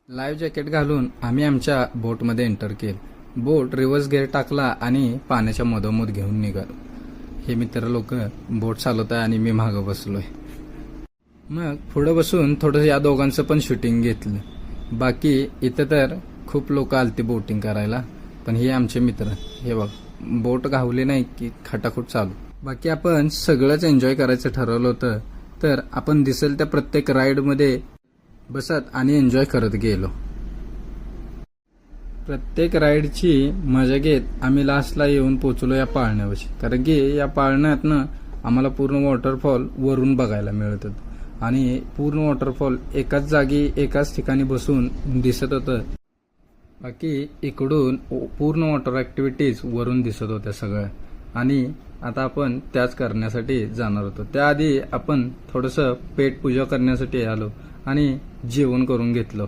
Live jacket घालून आम्ही आमच्या बोटमध्ये एंटर केलं। बोट रिव्हर्स गिअर टाकला आणि पाण्याच्या मधोमध घेऊन निघालो। हे मित्र लोक बोट चालवत आहे आणि मी मागं बसलोय। मग पुढे बसून थोडंसं या दोघांचं पण शूटिंग घेतलं। बाकी इथं तर खूप लोक आलती बोटिंग करायला, पण हे आमचे मित्र हे बघ बोट घावले नाही की खटाखट चालू। बाकी आपण सगळंच एन्जॉय करायचं ठरवलं होतं, तर आपण दिसेल त्या प्रत्येक राईडमध्ये बसत आणि एन्जॉय करत गेलो। प्रत्येक राईडची मजा घेत आम्ही लास्टला येऊन पोचलो या पाळण्यापाशी, कारण की या पाळण्यातनं आम्हाला पूर्ण वॉटरफॉल वरून बघायला मिळत होतं आणि पूर्ण वॉटरफॉल एकाच जागी एकाच ठिकाणी बसून दिसत होतं। बाकी इकडून पूर्ण वॉटर ऍक्टिव्हिटीज वरून दिसत होत्या सगळ्या, आणि आता आपण त्याच करण्यासाठी जाणार होतो। त्याआधी आपण थोडंसं पेट पूजा करण्यासाठी आलो आणि जेवण करून घेतलं।